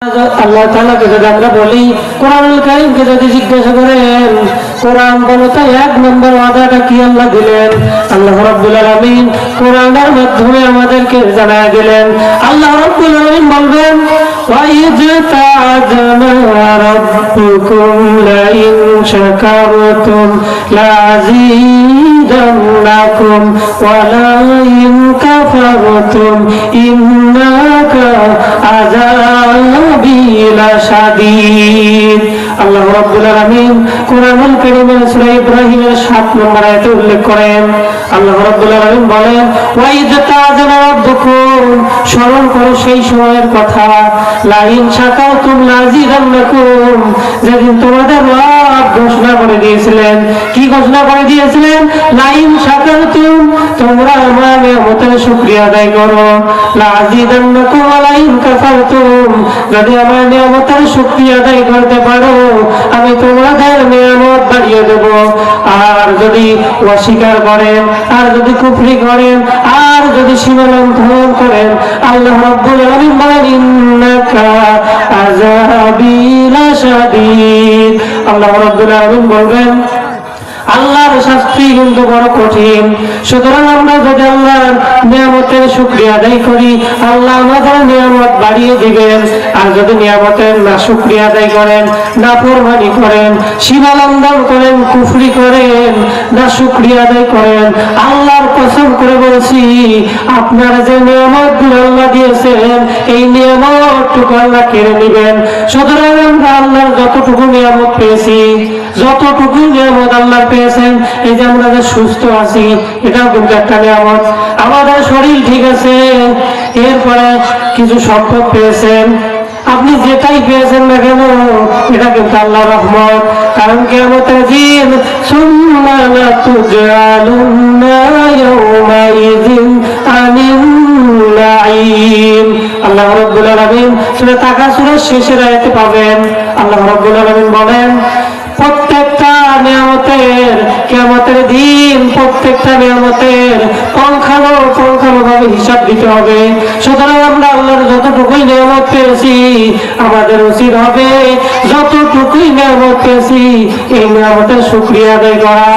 আল্লাহ তাআলাকে যদি আমরা বলি, কোরআনুল কারীমকে যদি জিজ্ঞাসা করেন কোরআন বলো তো এক নম্বর ওয়াদাটা কি আল্লাহ দিলেন? আল্লাহ রাব্বুল আলামিন কোরআনের মাধ্যমে আমাদেরকে জানায় দিলেন। আল্লাহ রাব্বুল আলামিন বলবেন, وَإِذْ تَعَذَّنَ رَبُّكُمْ لَئِنْ شَكَرْتُمْ لَأَزِيدَنَّكُمْ وَلَئِنْ كَفَرْتُمْ إِنَّ عَذَابِي لَشَدِيدٌ। আল্লাহ রাব্বুল আলামিন কোরআনুল কারীমের সূরা ইব্রাহিমের 7 নম্বর আয়াতে উল্লেখ করেন। আল্লাহ রাব্বুল আলামিন বলেন, ওয়াইদ তাআযানা রাব্বুকুম, স্মরণ করো সেই সময়ের কথা, লাইন শাকারতুম লাযিদান্নাকুম, যেদিন তোমাদের রব ঘোষণা করে দিয়েছিলেন। কি ঘোষণা করে দিয়েছিলেন? লাইন শাকারতুম, তোমরা আমার নিয়ামতের শুকরিয়া আদায় করো, লাযিদান্নাকুম ওয়া লাইন কাফারতুম, যদি আমার নিয়ামতের শুকরিয়া আদায় করতে পারো আমি তোমাদের নিয়ামত বাড়িয়ে দেব। আর যদি অস্বীকার করেন, আর যদি কুফরি করেন, আর যদি সীমা লঙ্ঘন করেন, আল্লাহ রাব্বুল আলামিন বলেন, ইন্নাকা আযাবি লাশাদীদ। আল্লাহ রাব্বুল আলামিন বলবেন আল্লাহর শাস্তি কিন্তু বড় কঠিন। সুতরাং আমরা যদি আল্লাহর নিয়ামতের শুকরিয়া আদায় করি, আল্লাহ আমাদের নিয়ামত বাড়িয়ে দিবেন। আর যদি নিয়ামতের না শুকরিয়া আদায় করেন, নাফরমানি করেন, সীমা লঙ্ঘন করেন, কুফরি করেন, না শুকরিয়া আদায় করেন, আল্লাহর কসম করে বলছি আপনারা যে নিয়ামতগুলো আল্লাহ দিয়েছেন এই নিয়ামতটুকু আল্লাহ কেড়ে নেবেন। সুতরাং আমরা আল্লাহর যতটুকু নিয়ামত পেয়েছি, যতটুকু নিয়ামত আল্লাহ পেয়েছেন, এই যে আমরা যে সুস্থ আছি এটাও কিন্তু একটা নিয়ামত। আমাদের শরীর ঠিক আছে, এরপরে কিছু সম্পদ পেয়েছেন, আপনি যেটাই পেয়েছেন না কেন এটা কিন্তু আল্লাহর রহমত। কারণ কিয়ামতের দিন সুম্মা লাতুজআলুন্না ইয়াওমাইযিন আনিন নাঈম, আল্লাহ রাব্বুল আলামিন সূরা তাকাসুরের শেষের আয়াতে পাবেন। আল্লাহ রাব্বুল আলামিন বলেন, প্রত্যেকটা নিয়ামতের কিয়ামতের দিন প্রত্যেকটা নিয়ামতের পুঙ্খানুপুঙ্খভাবে হিসাব দিতে হবে। সুতরাং আমরা আল্লাহর যতটুকুই নিয়ামত পেয়েছি আমাদের উচিত হবে যতটুকুই নিয়ামত পেয়েছি এই নিয়ামতের শুকরিয়া আদায় করা।